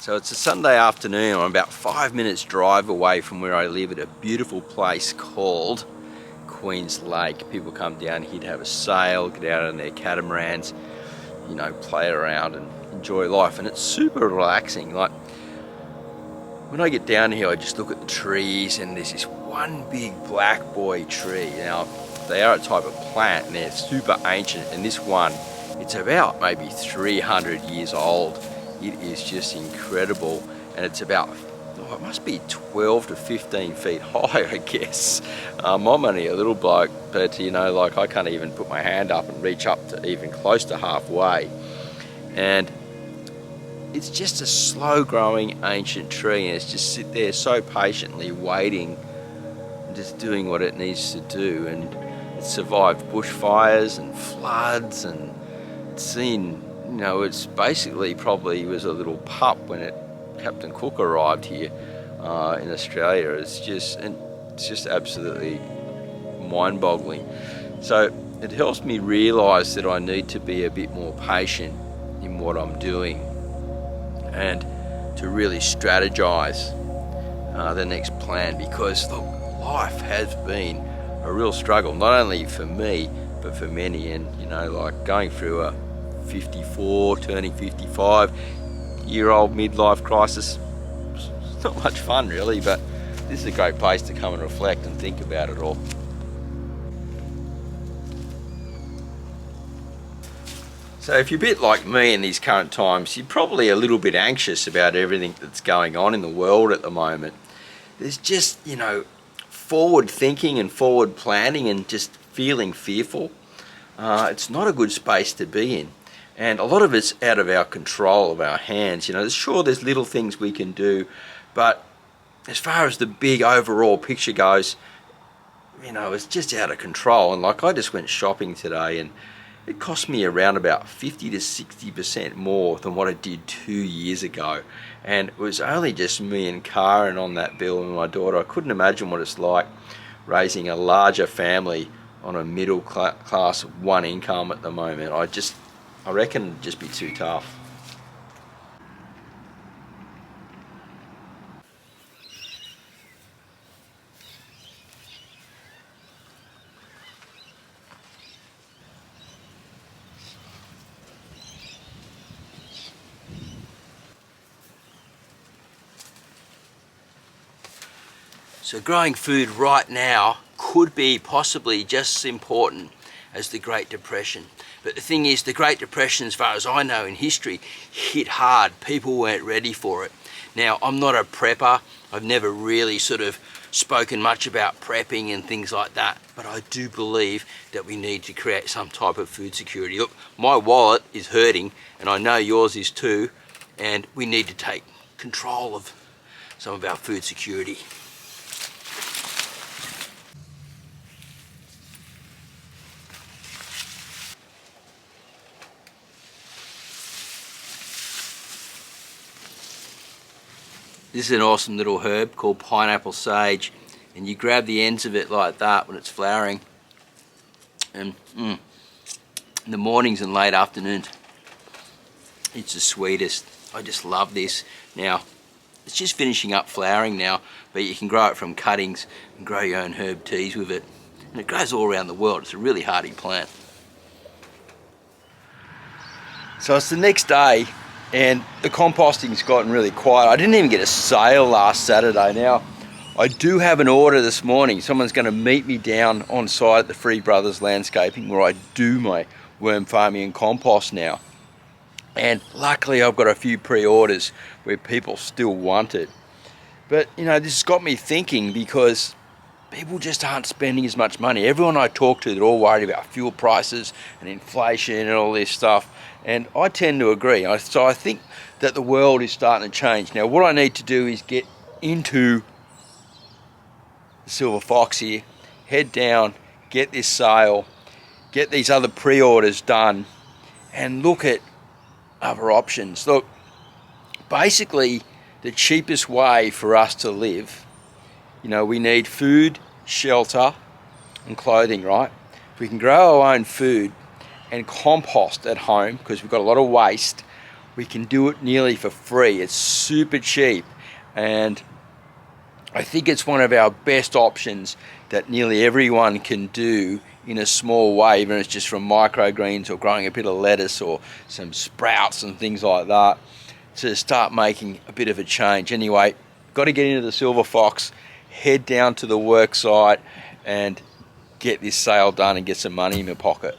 So it's a Sunday afternoon. I'm about 5 minutes drive away from where I live at a beautiful place called Queen's Lake. People come down here to have a sail, get out on their catamarans, you know, play around and enjoy life. And it's super relaxing. Like when I get down here, I just look at the trees and there's this one big black boy tree. Now, they are a type of plant and they're super ancient. And this one, it's about maybe 300 years old. It is just incredible, and it's about, it must be 12 to 15 feet high, I guess. I'm only a little bloke, but you know, like I can't even put my hand up and reach up to even close to halfway. And it's just a slow growing ancient tree, and it's just sit there so patiently waiting, just doing what it needs to do. And it's survived bushfires and floods, and it's seen, you know, it's basically probably was a little pup when Captain Cook arrived here in Australia. It's just absolutely mind-boggling. So it helps me realise that I need to be a bit more patient in what I'm doing and to really strategise the next plan, because look, life has been a real struggle, not only for me but for many. And you know, like going through a 54, turning 55-year-old midlife crisis. It's not much fun really, but this is a great place to come and reflect and think about it all. So if you're a bit like me in these current times, you're probably a little bit anxious about everything that's going on in the world at the moment. There's just, you know, forward thinking and forward planning and just feeling fearful. It's not a good space to be in. And a lot of it's out of our control, of our hands. You know, sure, there's little things we can do, but as far as the big overall picture goes, you know, it's just out of control. And like I just went shopping today, and it cost me around about 50 to 60% more than what I did 2 years ago. And it was only just me and Karen on that bill and my daughter. I couldn't imagine what it's like raising a larger family on a middle class one income at the moment. I reckon it'd just be too tough. So growing food right now could be possibly just as important as the Great Depression. But the thing is, the Great Depression, as far as I know in history, hit hard. People weren't ready for it. Now, I'm not a prepper. I've never really sort of spoken much about prepping and things like that, but I do believe that we need to create some type of food security. Look, my wallet is hurting, and I know yours is too, and we need to take control of some of our food security. This is an awesome little herb called pineapple sage, and you grab the ends of it like that when it's flowering, and in the mornings and late afternoons, it's the sweetest. I just love this. Now, it's just finishing up flowering now, but you can grow it from cuttings and grow your own herb teas with it, and it grows all around the world. It's a really hardy plant. So it's the next day, and the composting's gotten really quiet. I didn't even get a sale last Saturday. Now, I do have an order this morning. Someone's going to meet me down on site at the Free Brothers Landscaping where I do my worm farming and compost now. And luckily I've got a few pre-orders where people still want it. But, you know, this has got me thinking, because people just aren't spending as much money. Everyone I talk to, they're all worried about fuel prices and inflation and all this stuff. And I tend to agree. So I think that the world is starting to change. Now, what I need to do is get into the Silver Fox here, head down, get this sale, get these other pre-orders done, and look at other options. Look, basically, the cheapest way for us to live, you know, we need food, shelter, and clothing, right? If we can grow our own food and compost at home, because we've got a lot of waste, we can do it nearly for free. It's super cheap, and I think it's one of our best options that nearly everyone can do in a small way, even if it's just from microgreens or growing a bit of lettuce or some sprouts and things like that, to start making a bit of a change. Anyway, got to get into the Silver Fox, head down to the work site and get this sale done and get some money in my pocket.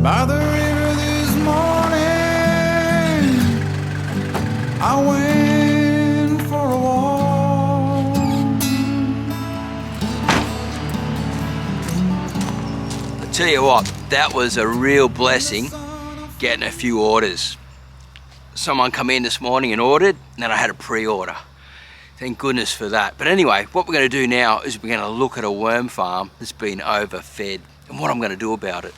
By the river this morning, I went for a walk. I tell you what, that was a real blessing getting a few orders. Someone come in this morning and ordered, and then I had a pre-order. Thank goodness for that. But anyway, what we're going to do now is we're going to look at a worm farm that's been overfed and what I'm going to do about it.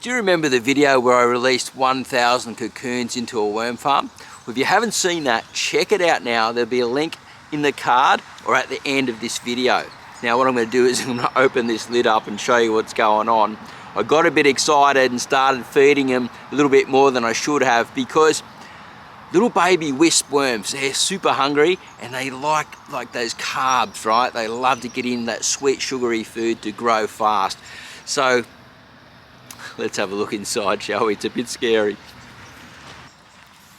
Do you remember the video where I released 1,000 cocoons into a worm farm? Well, if you haven't seen that, check it out now. There'll be a link in the card or at the end of this video. Now what I'm going to do is I'm going to open this lid up and show you what's going on. I got a bit excited and started feeding them a little bit more than I should have, because little baby wisp worms, they're super hungry and they like those carbs, right? They love to get in that sweet sugary food to grow fast. So let's have a look inside, shall we? It's a bit scary.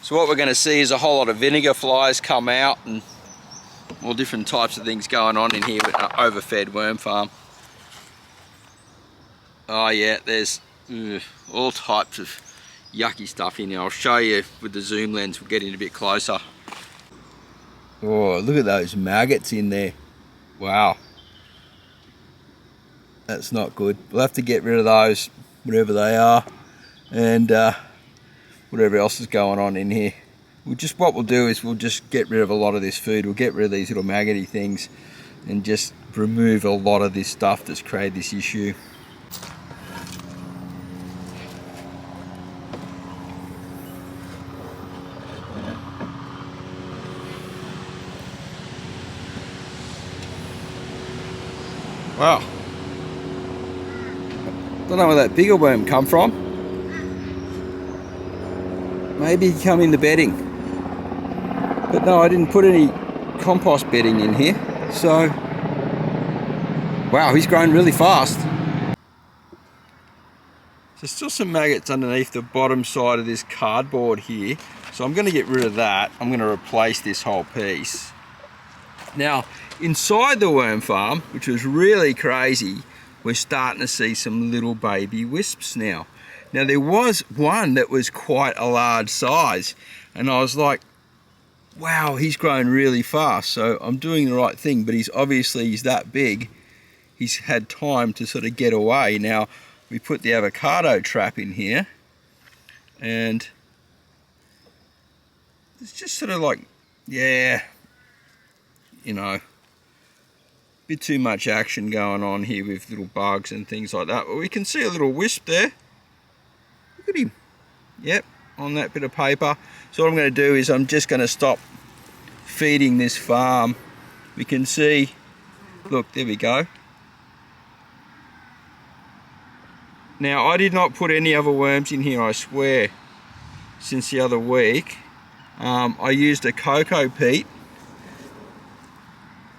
So what we're going to see is a whole lot of vinegar flies come out and all different types of things going on in here with an overfed worm farm. Oh yeah, there's all types of yucky stuff in here. I'll show you with the zoom lens. We'll get in a bit closer. Oh, look at those maggots in there. Wow. That's not good. We'll have to get rid of those, whatever they are, and whatever else is going on in here. What we'll do is we'll just get rid of a lot of this food. We'll get rid of these little maggoty things and just remove a lot of this stuff that's created this issue. Wow. Don't know where that bigger worm come from. Maybe he come in the bedding. But no, I didn't put any compost bedding in here. So, wow, he's grown really fast. There's still some maggots underneath the bottom side of this cardboard here. So I'm going to get rid of that. I'm going to replace this whole piece. Now, inside the worm farm, which was really crazy, we're starting to see some little baby wisps now. Now, there was one that was quite a large size, and I was like, wow, he's grown really fast, so I'm doing the right thing, but he's that big, he's had time to sort of get away. Now, we put the avocado trap in here, and it's just sort of like, yeah, you know, bit too much action going on here with little bugs and things like that. But we can see a little wisp there. Look at him. Yep, on that bit of paper. So what I'm going to do is I'm just going to stop feeding this farm. We can see, look, there we go. Now, I did not put any other worms in here, I swear, since the other week. I used a cocoa peat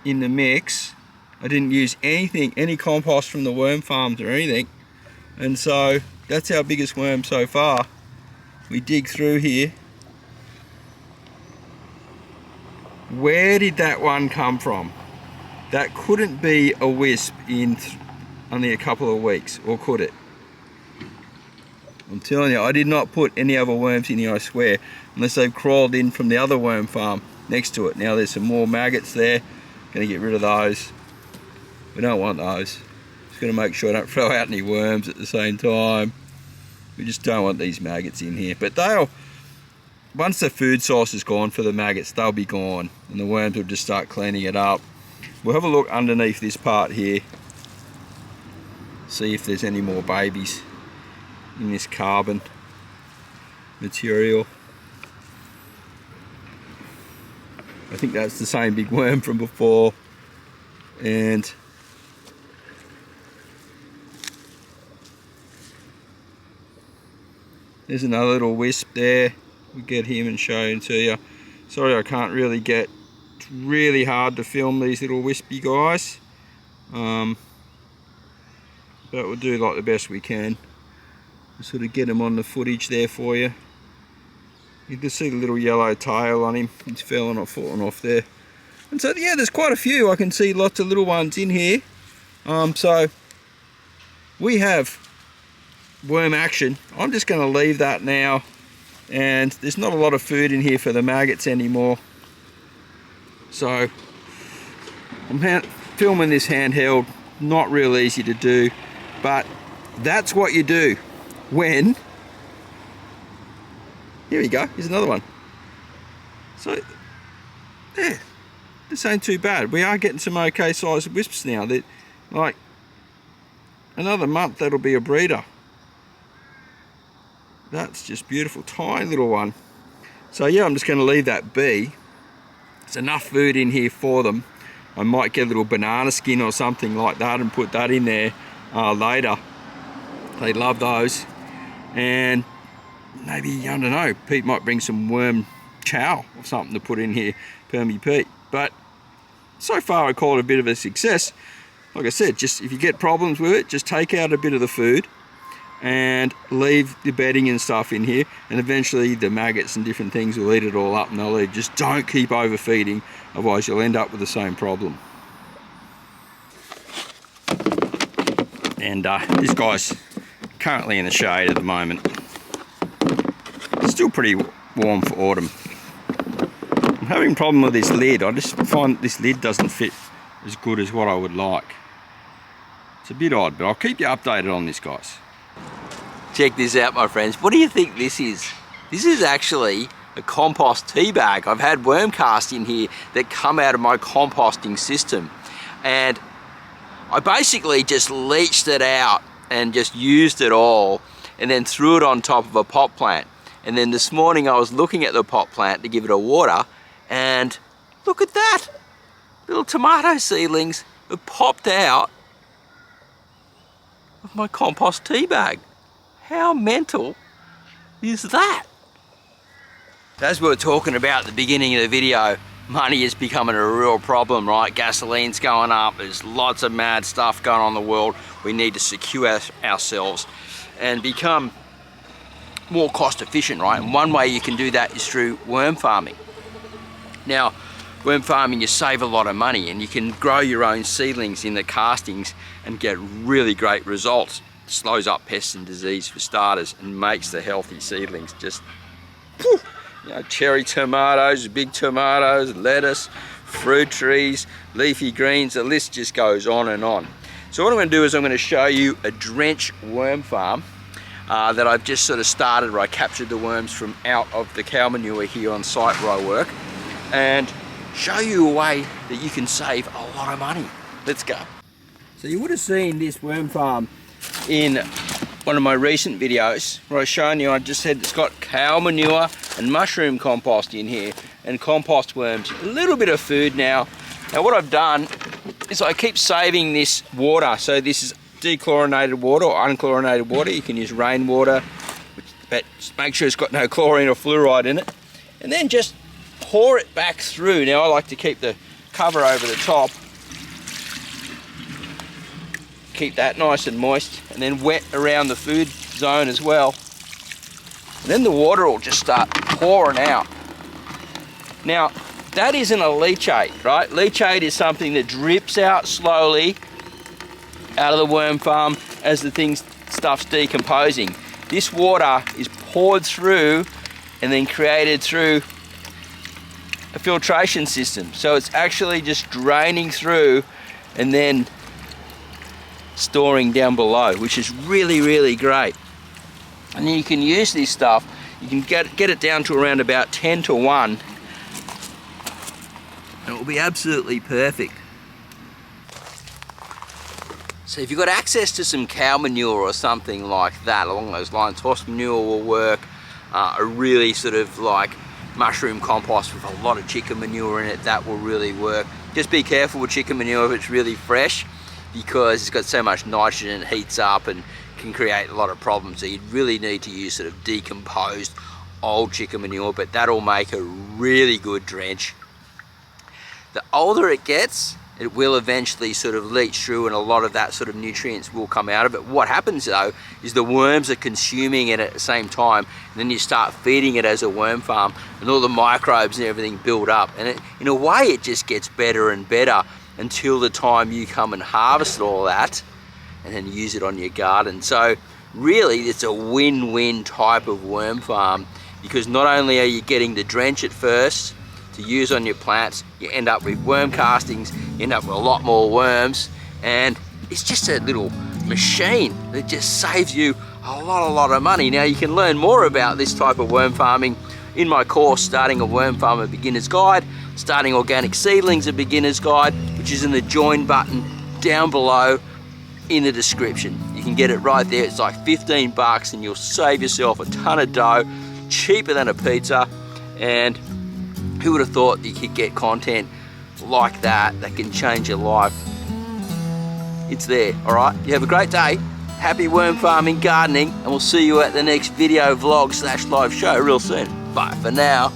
in the mix. I didn't use anything, any compost from the worm farms or anything. And so that's our biggest worm so far. We dig through here. Where did that one come from? That couldn't be a wisp in only a couple of weeks, or could it? I'm telling you, I did not put any other worms in here, I swear, unless they've crawled in from the other worm farm next to it. Now there's some more maggots there. Gonna get rid of those. We don't want those. Just gonna make sure I don't throw out any worms at the same time. We just don't want these maggots in here. But they'll, once the food source is gone for the maggots, they'll be gone, and the worms will just start cleaning it up. We'll have a look underneath this part here, see if there's any more babies in this carbon material. I think that's the same big worm from before, and there's another little wisp there. We'll get him and show him to you. Sorry, I can't really get, it's really hard to film these little wispy guys, but we'll do like the best we can. We'll sort of get him on the footage there for you. You can see the little yellow tail on him. He's fallen off there. And so yeah, there's quite a few. I can see lots of little ones in here. So we have worm action. I'm just going to leave that now, and there's not a lot of food in here for the maggots anymore, so I'm filming this handheld. Not real easy to do, but that's what you do when, here we go, here's another one. So yeah, this ain't too bad. We are getting some okay sized wisps now. That, like, another month that'll be a breeder. That's just beautiful, tiny little one. So yeah, I'm just going to leave that be. There's enough food in here for them. I might get a little banana skin or something like that and put that in there later. They love those. And maybe, I don't know, Pete might bring some worm chow or something to put in here, Permy Pete. But so far I call it a bit of a success. Like I said, just if you get problems with it, just take out a bit of the food and leave the bedding and stuff in here, and eventually the maggots and different things will eat it all up and they'll leave. Just don't keep overfeeding, otherwise you'll end up with the same problem. And this guy's currently in the shade at the moment. It's still pretty warm for autumn. I'm having a problem with this lid. I just find this lid doesn't fit as good as what I would like. It's a bit odd, but I'll keep you updated on this, guys. Check this out, my friends. What do you think this is? This is actually a compost tea bag. I've had worm cast in here that come out of my composting system, and I basically just leached it out and just used it all and then threw it on top of a pot plant. And then this morning I was looking at the pot plant to give it a water, and look at that! Little tomato seedlings have popped out of my compost tea bag. How mental is that? As we were talking about at the beginning of the video, money is becoming a real problem, right? Gasoline's going up, there's lots of mad stuff going on in the world. We need to secure ourselves and become more cost efficient, right? And one way you can do that is through worm farming. Now, worm farming, you save a lot of money and you can grow your own seedlings in the castings and get really great results. Slows up pests and disease for starters and makes the healthy seedlings just, you know, cherry tomatoes, big tomatoes, lettuce, fruit trees, leafy greens, the list just goes on and on. So what I'm going to do is I'm going to show you a drench worm farm that I've just sort of started, where I captured the worms from out of the cow manure here on site where I work, and show you a way that you can save a lot of money. Let's go. So you would have seen this worm farm in one of my recent videos where I was showing you, I just said it's got cow manure and mushroom compost in here and compost worms, a little bit of food now. Now what I've done is I keep saving this water. So this is dechlorinated water or unchlorinated water. You can use rainwater, but just make sure it's got no chlorine or fluoride in it, and then just pour it back through. Now I like to keep the cover over the top, keep that nice and moist, and then wet around the food zone as well. And then the water will just start pouring out. Now, that isn't a leachate, right? Leachate is something that drips out slowly out of the worm farm as the stuff's decomposing. This water is poured through and then created through a filtration system. So it's actually just draining through and then storing down below, which is really, really great. And then you can use this stuff, you can get it down to around about 10 to 1, and it will be absolutely perfect. So if you've got access to some cow manure or something like that along those lines, horse manure will work. A really sort of like mushroom compost with a lot of chicken manure in it, that will really work. Just be careful with chicken manure if it's really fresh, because it's got so much nitrogen, it heats up and can create a lot of problems. So you really need to use sort of decomposed old chicken manure, but that'll make a really good drench. The older it gets, it will eventually sort of leach through and a lot of that sort of nutrients will come out of it. What happens though is the worms are consuming it at the same time, and then you start feeding it as a worm farm and all the microbes and everything build up, and in a way it just gets better and better until the time you come and harvest all that and then use it on your garden. So really it's a win-win type of worm farm, because not only are you getting the drench at first to use on your plants, you end up with worm castings, you end up with a lot more worms, and it's just a little machine that just saves you a lot of money. Now you can learn more about this type of worm farming in my course, Starting a Worm Farmer Beginner's Guide, Starting Organic Seedlings a Beginner's Guide, which is in the join button down below in the description. You can get it right there. It's like 15 bucks and you'll save yourself a ton of dough, cheaper than a pizza. And who would have thought that you could get content like that can change your life? It's there, all right? You have a great day. Happy worm farming, gardening, and we'll see you at the next video vlog / live show real soon. Bye for now.